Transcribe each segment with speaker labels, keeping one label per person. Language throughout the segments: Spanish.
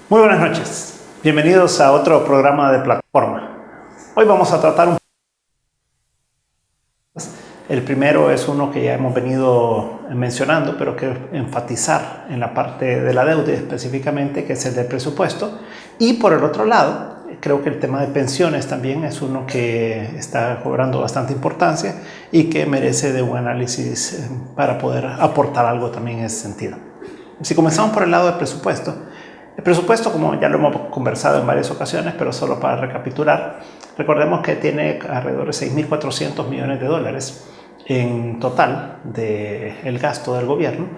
Speaker 1: Muy buenas noches, bienvenidos a otro programa de plataforma. Hoy vamos a tratar un... El primero es uno que ya hemos venido mencionando, pero quiero enfatizar en la parte de la deuda específicamente, que es el del presupuesto. Y por el otro lado, creo que el tema de pensiones también es uno que está cobrando bastante importancia y que merece de un análisis para poder aportar algo también en ese sentido. Si comenzamos por el lado del presupuesto, el presupuesto, como ya lo hemos conversado en varias ocasiones, pero solo para recapitular, recordemos que tiene alrededor de 6.400 millones de dólares en total del gasto del gobierno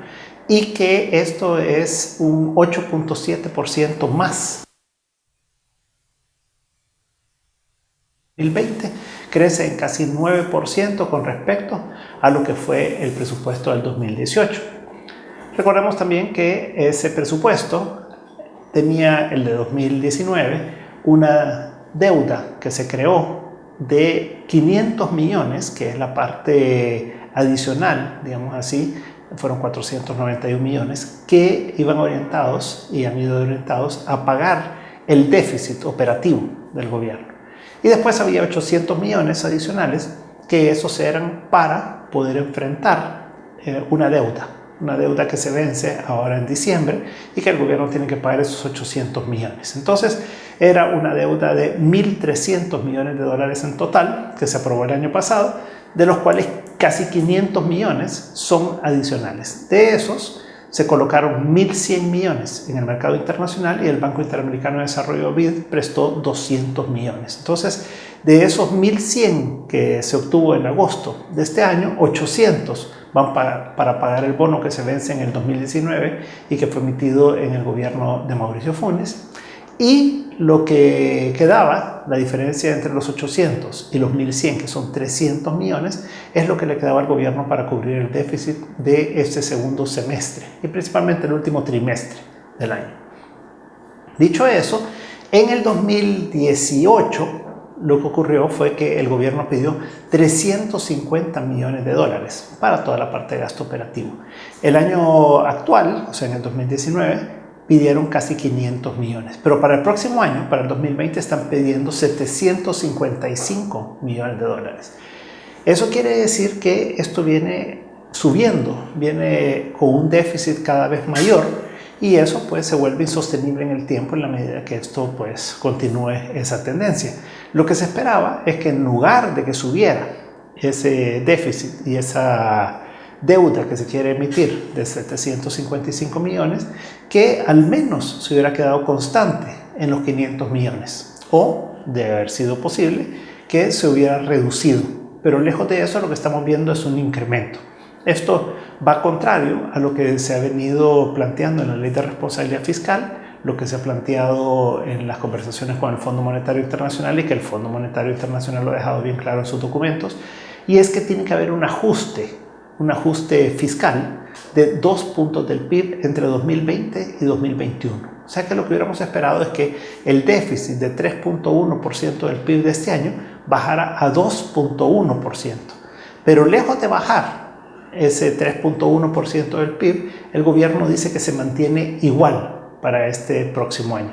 Speaker 1: y que esto es un 8.7% más. 2020 crece en casi 9% con respecto a lo que fue el presupuesto del 2018. Recordemos también que ese presupuesto tenía, el de 2019, una deuda que se creó de 500 millones, que es la parte adicional, digamos así, fueron 491 millones, que iban orientados y han ido orientados a pagar el déficit operativo del gobierno. Y después había 800 millones adicionales, que esos eran para poder enfrentar una deuda que se vence ahora en diciembre y que el gobierno tiene que pagar esos 800 millones. Entonces era una deuda de 1.300 millones de dólares en total que se aprobó el año pasado, de los cuales casi 500 millones son adicionales. De esos se colocaron 1.100 millones en el mercado internacional y el Banco Interamericano de Desarrollo BID prestó 200 millones. Entonces, de esos 1.100 que se obtuvo en agosto de este año, 800 van para pagar el bono que se vence en el 2019 y que fue emitido en el gobierno de Mauricio Funes. Y lo que quedaba, la diferencia entre los 800 y los 1.100, que son 300 millones, es lo que le quedaba al gobierno para cubrir el déficit de este segundo semestre y principalmente el último trimestre del año. Dicho eso, en el 2018 lo que ocurrió fue que el gobierno pidió 350 millones de dólares para toda la parte de gasto operativo. El año actual, o sea en el 2019, pidieron casi 500 millones, pero para el próximo año, para el 2020, están pidiendo 755 millones de dólares. Eso quiere decir que esto viene subiendo, viene con un déficit cada vez mayor y eso pues se vuelve insostenible en el tiempo en la medida que esto pues continúe esa tendencia. Lo que se esperaba es que en lugar de que subiera ese déficit y esa deuda que se quiere emitir de 755 millones, que al menos se hubiera quedado constante en los 500 millones o, de haber sido posible, que se hubiera reducido. Pero lejos de eso, lo que estamos viendo es un incremento. Esto va contrario a lo que se ha venido planteando en la Ley de Responsabilidad Fiscal, lo que se ha planteado en las conversaciones con el Fondo Monetario Internacional y que el Fondo Monetario Internacional lo ha dejado bien claro en sus documentos, y es que tiene que haber un ajuste fiscal de 2 puntos del PIB entre 2020 y 2021. O sea que lo que hubiéramos esperado es que el déficit de 3.1% del PIB de este año bajara a 2.1%. Pero lejos de bajar ese 3.1% del PIB, el gobierno dice que se mantiene igual para este próximo año.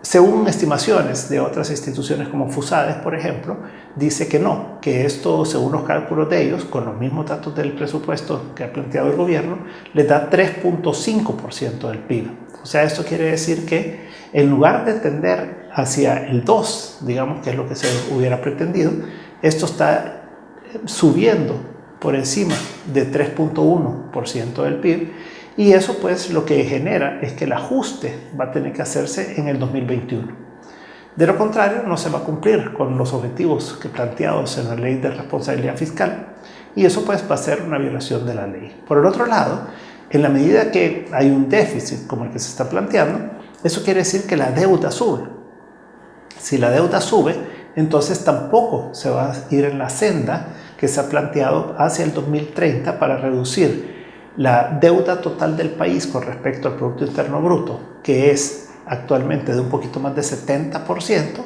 Speaker 1: Según estimaciones de otras instituciones como FUSADES, por ejemplo, dice que no, que esto, según los cálculos de ellos, con los mismos datos del presupuesto que ha planteado el gobierno, les da 3.5% del PIB. O sea, esto quiere decir que en lugar de tender hacia el 2, digamos que es lo que se hubiera pretendido, esto está subiendo por encima de 3.1% del PIB. Y eso pues lo que genera es que el ajuste va a tener que hacerse en el 2021. De lo contrario, no se va a cumplir con los objetivos que planteados en la Ley de Responsabilidad Fiscal y eso pues va a ser una violación de la ley. Por el otro lado, en la medida que hay un déficit como el que se está planteando, eso quiere decir que la deuda sube. Si la deuda sube, entonces tampoco se va a ir en la senda que se ha planteado hacia el 2030 para reducir la deuda total del país con respecto al Producto Interno Bruto, que es actualmente de un poquito más de 70%,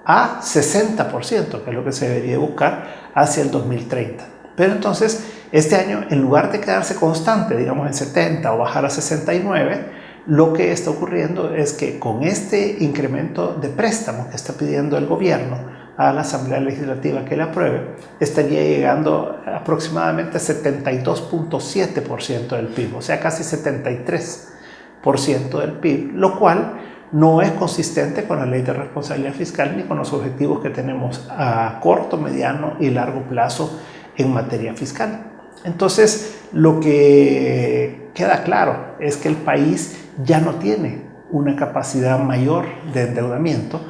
Speaker 1: a 60%, que es lo que se debería buscar hacia el 2030. Pero entonces, este año, en lugar de quedarse constante, digamos en 70 o bajar a 69, lo que está ocurriendo es que con este incremento de préstamos que está pidiendo el gobierno a la Asamblea Legislativa que la apruebe, estaría llegando aproximadamente a 72.7% del PIB, o sea, casi 73% del PIB, lo cual no es consistente con la Ley de Responsabilidad Fiscal ni con los objetivos que tenemos a corto, mediano y largo plazo en materia fiscal. Entonces, lo que queda claro es que el país ya no tiene una capacidad mayor de endeudamiento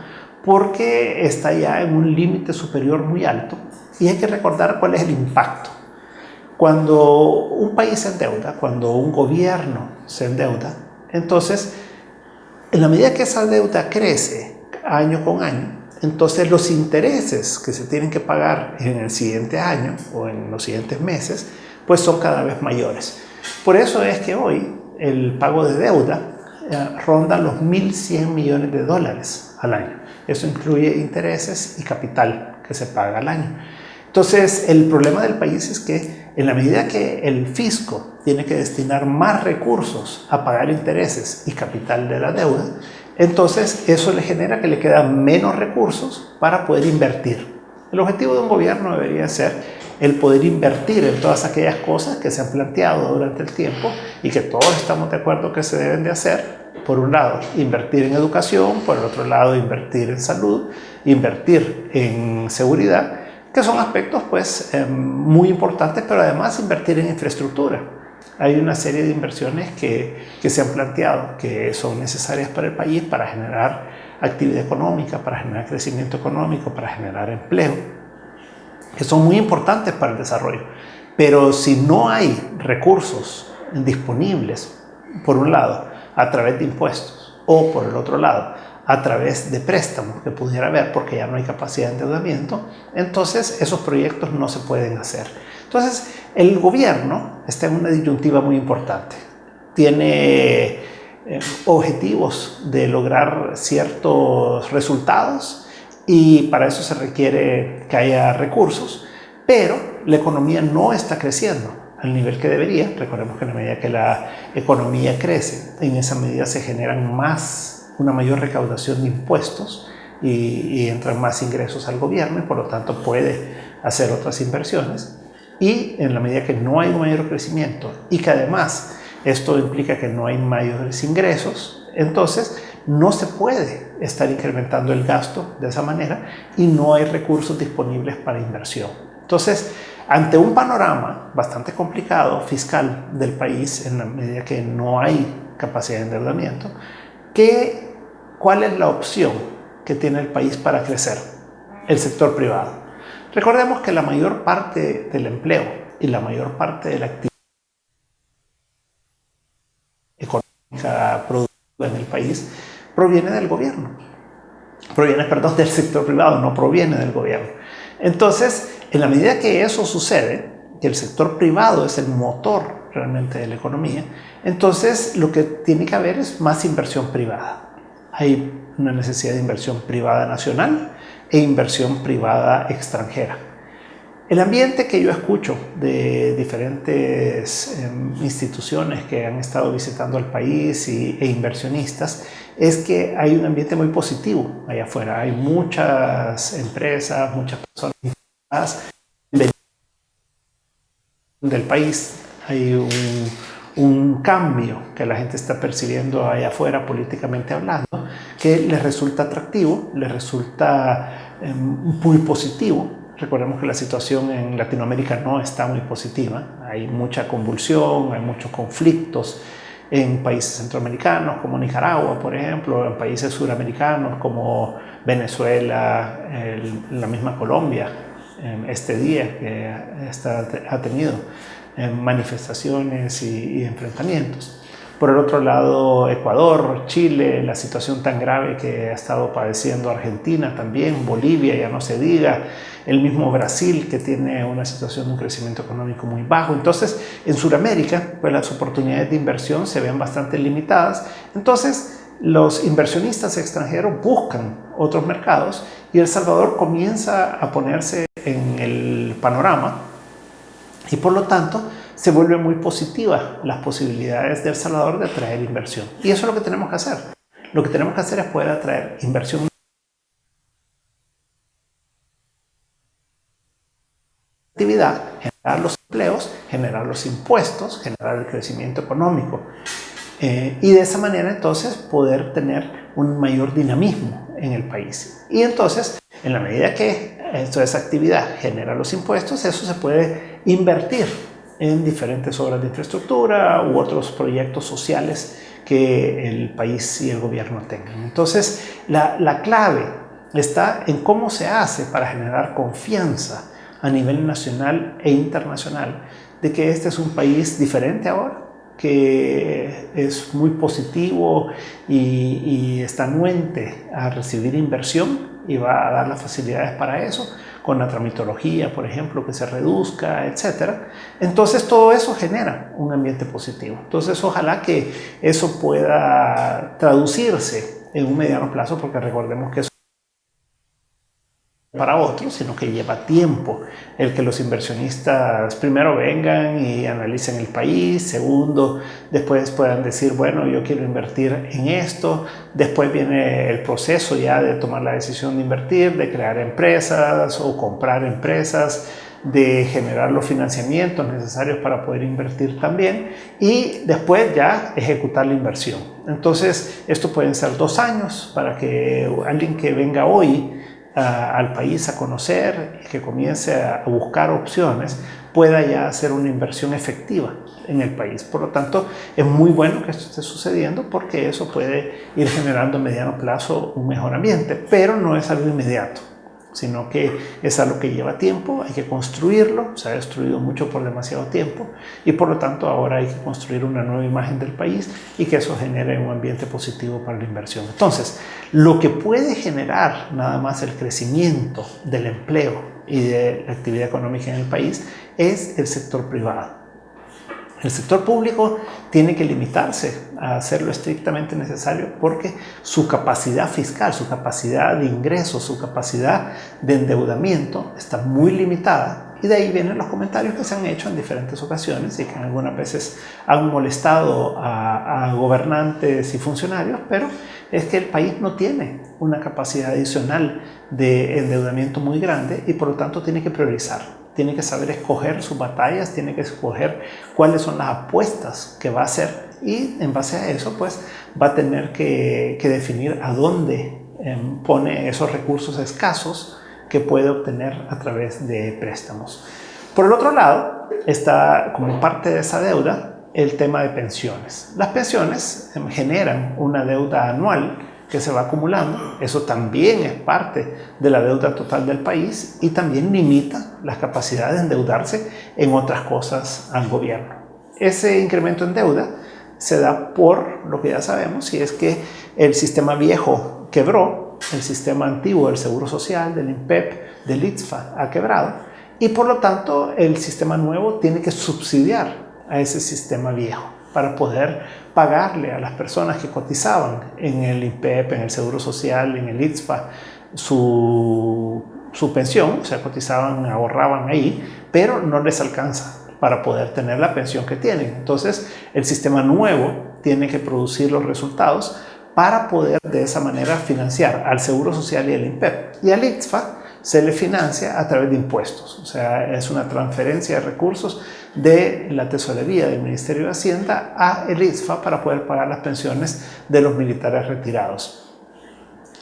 Speaker 1: porque está ya en un límite superior muy alto, y hay que recordar cuál es el impacto. Cuando un país se endeuda, cuando un gobierno se endeuda, entonces, en la medida que esa deuda crece año con año, entonces los intereses que se tienen que pagar en el siguiente año o en los siguientes meses, pues son cada vez mayores. Por eso es que hoy el pago de deuda ronda los 1.100 millones de dólares al año. Eso incluye intereses y capital que se paga al año. Entonces, el problema del país es que en la medida que el fisco tiene que destinar más recursos a pagar intereses y capital de la deuda, entonces eso le genera que le quedan menos recursos para poder invertir. El objetivo de un gobierno debería ser el poder invertir en todas aquellas cosas que se han planteado durante el tiempo y que todos estamos de acuerdo que se deben de hacer. Por un lado, invertir en educación; por el otro lado, invertir en salud, invertir en seguridad, que son aspectos pues muy importantes, pero además invertir en infraestructura. Hay una serie de inversiones que se han planteado que son necesarias para el país para generar actividad económica, para generar crecimiento económico, para generar empleo, que son muy importantes para el desarrollo. Pero si no hay recursos disponibles, por un lado, a través de impuestos, o por el otro lado, a través de préstamos que pudiera haber porque ya no hay capacidad de endeudamiento, entonces esos proyectos no se pueden hacer. Entonces, el gobierno está en una disyuntiva muy importante. Tiene objetivos de lograr ciertos resultados y para eso se requiere que haya recursos, pero la economía no está creciendo al nivel que debería. Recordemos que en la medida que la economía crece, en esa medida se generan una mayor recaudación de impuestos y entran más ingresos al gobierno y por lo tanto puede hacer otras inversiones. Y en la medida que no hay un mayor crecimiento y que además esto implica que no hay mayores ingresos, entonces no se puede estar incrementando el gasto de esa manera y no hay recursos disponibles para inversión. Entonces, ante un panorama bastante complicado fiscal del país, en la medida que no hay capacidad de endeudamiento, ¿cuál es la opción que tiene el país para crecer? El sector privado. Recordemos que la mayor parte del empleo y la mayor parte de la actividad económica productiva en el país proviene del gobierno. Del sector privado, no proviene del gobierno. Entonces, en la medida que eso sucede, que el sector privado es el motor realmente de la economía, entonces lo que tiene que haber es más inversión privada. Hay una necesidad de inversión privada nacional e inversión privada extranjera. El ambiente que yo escucho de diferentes instituciones que han estado visitando el país e inversionistas es que hay un ambiente muy positivo allá afuera. Hay muchas empresas, muchas personas interesadas del país. Hay un cambio que la gente está percibiendo allá afuera políticamente hablando, que les resulta atractivo, les resulta muy positivo. Recordemos que la situación en Latinoamérica no está muy positiva. Hay mucha convulsión, hay muchos conflictos en países centroamericanos como Nicaragua, por ejemplo, en países suramericanos como Venezuela, la misma Colombia, este día que ha tenido manifestaciones y enfrentamientos. Por el otro lado, Ecuador, Chile, la situación tan grave que ha estado padeciendo Argentina también, Bolivia, ya no se diga, el mismo Brasil, que tiene una situación de un crecimiento económico muy bajo. Entonces, en Sudamérica, pues las oportunidades de inversión se ven bastante limitadas. Entonces, los inversionistas extranjeros buscan otros mercados y El Salvador comienza a ponerse en el panorama y por lo tanto se vuelve muy positiva las posibilidades de El Salvador de atraer inversión. Y eso es lo que tenemos que hacer. Lo que tenemos que hacer es poder atraer inversión, actividad, generar los empleos, generar los impuestos, generar el crecimiento económico. Y de esa manera entonces poder tener un mayor dinamismo en el país. Y entonces, en la medida que esa actividad genera los impuestos, eso se puede invertir en diferentes obras de infraestructura u otros proyectos sociales que el país y el gobierno tengan. Entonces, la clave está en cómo se hace para generar confianza a nivel nacional e internacional de que este es un país diferente ahora, que es muy positivo y está anuente a recibir inversión y va a dar las facilidades para eso, con la tramitología, por ejemplo, que se reduzca, etc. Entonces todo eso genera un ambiente positivo. Entonces ojalá que eso pueda traducirse en un mediano plazo, porque recordemos que eso para otros, sino que lleva tiempo el que los inversionistas primero vengan y analicen el país, segundo, después puedan decir, bueno, yo quiero invertir en esto, después viene el proceso ya de tomar la decisión de invertir, de crear empresas o comprar empresas, de generar los financiamientos necesarios para poder invertir también y después ya ejecutar la inversión. Entonces, esto pueden ser 2 años para que alguien que venga hoy al país a conocer y que comience a buscar opciones pueda ya hacer una inversión efectiva en el país. Por lo tanto, es muy bueno que esto esté sucediendo porque eso puede ir generando a mediano plazo un mejor ambiente, pero no es algo inmediato, sino que es algo que lleva tiempo, hay que construirlo, se ha destruido mucho por demasiado tiempo y por lo tanto ahora hay que construir una nueva imagen del país y que eso genere un ambiente positivo para la inversión. Entonces, lo que puede generar nada más el crecimiento del empleo y de la actividad económica en el país es el sector privado. El sector público tiene que limitarse a hacer lo estrictamente necesario porque su capacidad fiscal, su capacidad de ingresos, su capacidad de endeudamiento está muy limitada. Y de ahí vienen los comentarios que se han hecho en diferentes ocasiones y que algunas veces han molestado a gobernantes y funcionarios, pero es que el país no tiene una capacidad adicional de endeudamiento muy grande y por lo tanto tiene que priorizar. Tiene que saber escoger sus batallas, tiene que escoger cuáles son las apuestas que va a hacer y en base a eso pues va a tener que definir a dónde pone esos recursos escasos que puede obtener a través de préstamos. Por el otro lado está como parte de esa deuda el tema de pensiones. Las pensiones generan una deuda anual que se va acumulando, eso también es parte de la deuda total del país y también limita las capacidades de endeudarse en otras cosas al gobierno. Ese incremento en deuda se da por lo que ya sabemos, y es que el sistema viejo quebró, el sistema antiguo del Seguro Social, del INPEP, del ITSFA ha quebrado y por lo tanto el sistema nuevo tiene que subsidiar a ese sistema viejo para poder pagarle a las personas que cotizaban en el INPEP, en el Seguro Social, en el ITSFA, su pensión, o sea, cotizaban, ahorraban ahí, pero no les alcanza para poder tener la pensión que tienen. Entonces, el sistema nuevo tiene que producir los resultados para poder de esa manera financiar al Seguro Social y al INPEP. Y al ITSFA se le financia a través de impuestos, o sea, es una transferencia de recursos de la tesorería del Ministerio de Hacienda a el ITSFA para poder pagar las pensiones de los militares retirados.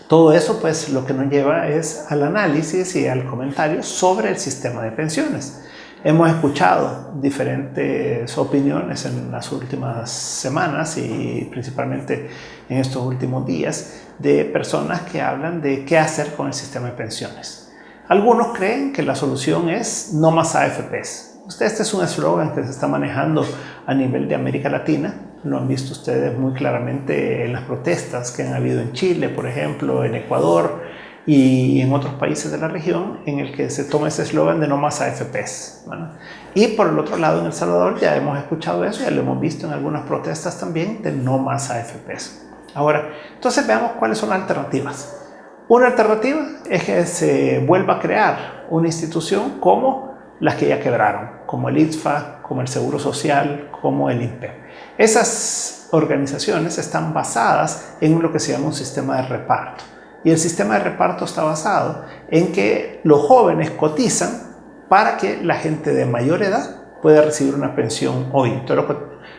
Speaker 1: Todo eso pues lo que nos lleva es al análisis y al comentario sobre el sistema de pensiones. Hemos escuchado diferentes opiniones en las últimas semanas y principalmente en estos últimos días de personas que hablan de qué hacer con el sistema de pensiones. Algunos creen que la solución es no más AFPs. Este es un eslogan que se está manejando a nivel de América Latina. Lo han visto ustedes muy claramente en las protestas que han habido en Chile, por ejemplo, en Ecuador y en otros países de la región, en el que se toma ese eslogan de no más AFPs, ¿verdad? Y por el otro lado, en El Salvador ya hemos escuchado eso, ya lo hemos visto en algunas protestas también de no más AFPs. Ahora, entonces veamos cuáles son las alternativas. Una alternativa es que se vuelva a crear una institución como las que ya quebraron, como el ITFA, como el Seguro Social, como el INPEP. Esas organizaciones están basadas en lo que se llama un sistema de reparto. Y el sistema de reparto está basado en que los jóvenes cotizan para que la gente de mayor edad pueda recibir una pensión hoy. Entonces,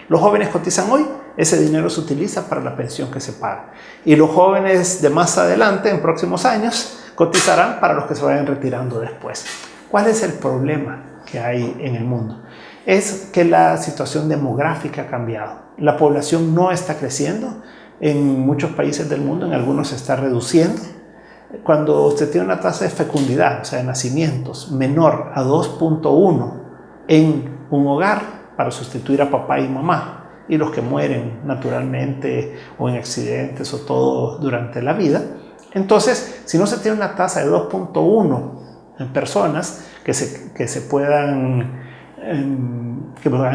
Speaker 1: los jóvenes cotizan hoy, ese dinero se utiliza para la pensión que se paga. Y los jóvenes de más adelante, en próximos años, cotizarán para los que se vayan retirando después. ¿Cuál es el problema que hay en el mundo? Es que la situación demográfica ha cambiado. La población no está creciendo. En muchos países del mundo, en algunos se está reduciendo. Cuando usted tiene una tasa de fecundidad, o sea, de nacimientos, menor a 2.1 en un hogar para sustituir a papá y mamá, y los que mueren naturalmente o en accidentes o todo durante la vida, entonces, si no se tiene una tasa de 2.1 en personas que puedan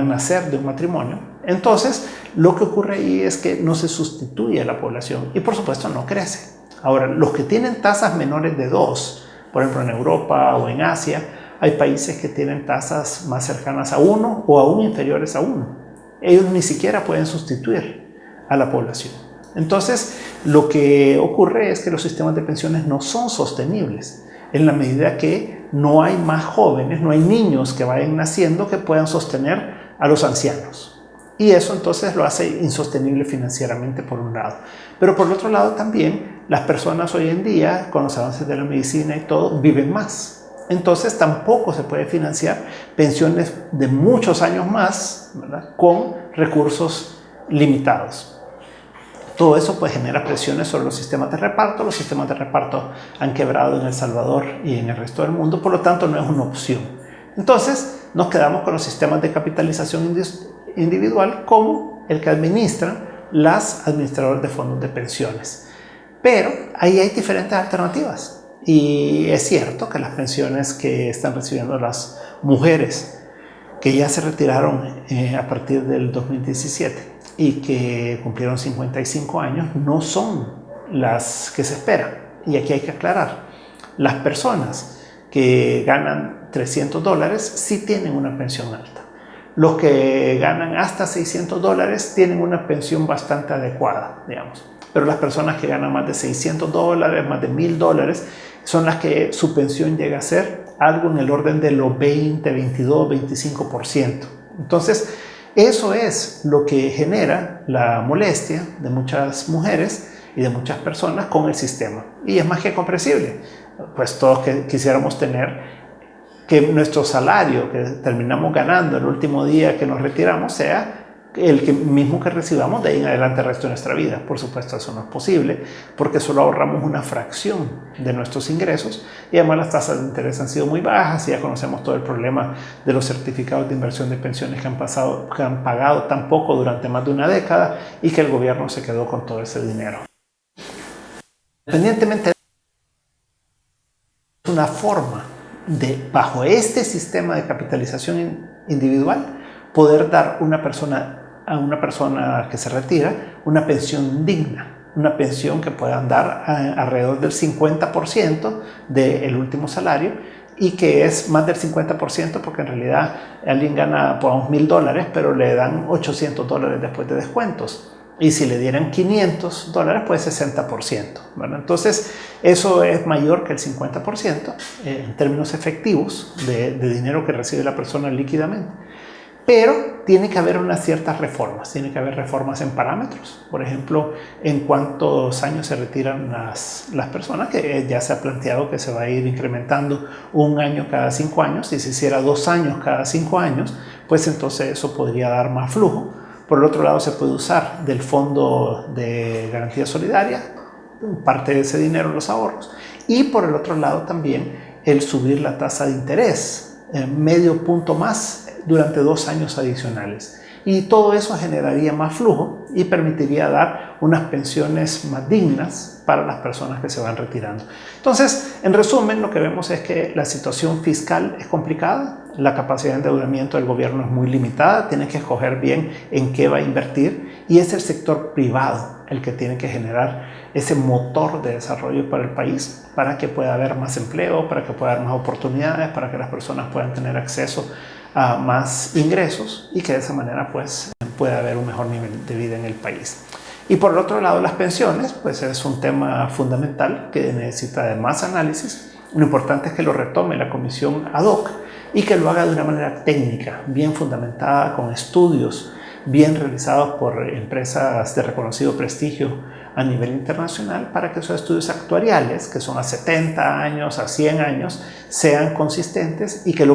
Speaker 1: nacer de un matrimonio, entonces lo que ocurre ahí es que no se sustituye a la población y por supuesto no crece. Ahora, los que tienen tasas menores de 2, por ejemplo en Europa o en Asia, hay países que tienen tasas más cercanas a 1 o aún inferiores a 1. Ellos ni siquiera pueden sustituir a la población. Entonces, lo que ocurre es que los sistemas de pensiones no son sostenibles en la medida que no hay más jóvenes, no hay niños que vayan naciendo que puedan sostener a los ancianos. Y eso entonces lo hace insostenible financieramente por un lado. Pero por otro lado también, las personas hoy en día, con los avances de la medicina y todo, viven más. Entonces tampoco se puede financiar pensiones de muchos años más, ¿verdad?, con recursos limitados. Todo eso pues genera presiones sobre los sistemas de reparto. Los sistemas de reparto han quebrado en El Salvador y en el resto del mundo, por lo tanto no es una opción. Entonces nos quedamos con los sistemas de capitalización individual como el que administran las administradoras de fondos de pensiones. Pero ahí hay diferentes alternativas. Y es cierto que las pensiones que están recibiendo las mujeres que ya se retiraron a partir del 2017 y que cumplieron 55 años no son las que se esperan. Y aquí hay que aclarar, las personas que ganan $300 sí tienen una pensión alta. Los que ganan hasta $600 tienen una pensión bastante adecuada, digamos. Pero las personas que ganan más de $600, más de $1,000, son las que su pensión llega a ser algo en el orden de los 20, 22, 25%. Entonces, eso es lo que genera la molestia de muchas mujeres y de muchas personas con el sistema. Y es más que comprensible. Pues todos quisiéramos tener que nuestro salario que terminamos ganando el último día que nos retiramos sea el mismo que recibamos de ahí en adelante el resto de nuestra vida. Por supuesto, eso no es posible porque solo ahorramos una fracción de nuestros ingresos y además las tasas de interés han sido muy bajas y ya conocemos todo el problema de los certificados de inversión de pensiones que han pagado tan poco durante más de una década y que el gobierno se quedó con todo ese dinero. Independientemente de una forma de, bajo este sistema de capitalización individual, poder dar a una persona que se retira una pensión digna, una pensión que puedan dar alrededor del 50% del último salario y que es más del 50% porque en realidad alguien gana por $1,000 pero le dan $800 después de descuentos. Y si le dieran $500, pues 60%, ¿verdad? Entonces, eso es mayor que el 50% en términos efectivos de dinero que recibe la persona líquidamente. Pero tiene que haber unas ciertas reformas, tiene que haber reformas en parámetros. Por ejemplo, en cuántos años se retiran las personas, que ya se ha planteado que se va a ir incrementando 1 año cada 5 años. Y si hiciera 2 años cada 5 años, pues entonces eso podría dar más flujo. Por el otro lado, se puede usar del Fondo de Garantía Solidaria, parte de ese dinero, los ahorros. Y por el otro lado también el subir la tasa de interés, medio punto más durante 2 años adicionales. Y todo eso generaría más flujo y permitiría dar unas pensiones más dignas para las personas que se van retirando. Entonces, en resumen, lo que vemos es que la situación fiscal es complicada, la capacidad de endeudamiento del gobierno es muy limitada, tiene que escoger bien en qué va a invertir y es el sector privado el que tiene que generar ese motor de desarrollo para el país, para que pueda haber más empleo, para que pueda haber más oportunidades, para que las personas puedan tener acceso a más ingresos y que de esa manera pues pueda haber un mejor nivel de vida en el país. Y por el otro lado, las pensiones, pues es un tema fundamental que necesita de más análisis. Lo importante es que lo retome la comisión ad hoc y que lo haga de una manera técnica, bien fundamentada, con estudios bien realizados por empresas de reconocido prestigio a nivel internacional, para que esos estudios actuariales, que son a 70 años, a 100 años, sean consistentes y que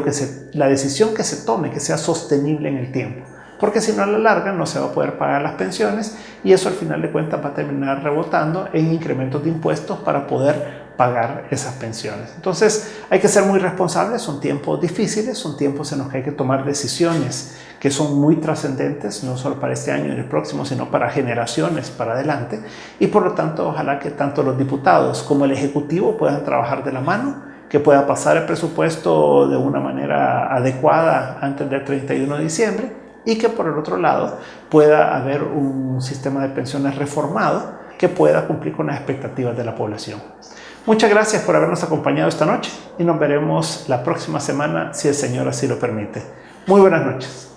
Speaker 1: la decisión que se tome que sea sostenible en el tiempo. Porque si no, a la larga no se va a poder pagar las pensiones y eso al final de cuentas va a terminar rebotando en incrementos de impuestos para poder pagar esas pensiones. Entonces hay que ser muy responsables, son tiempos difíciles, son tiempos en los que hay que tomar decisiones que son muy trascendentes, no solo para este año y el próximo, sino para generaciones para adelante, y por lo tanto ojalá que tanto los diputados como el Ejecutivo puedan trabajar de la mano, que pueda pasar el presupuesto de una manera adecuada antes del 31 de diciembre y que por el otro lado pueda haber un sistema de pensiones reformado que pueda cumplir con las expectativas de la población. Muchas gracias por habernos acompañado esta noche y nos veremos la próxima semana si el Señor así lo permite. Muy buenas noches.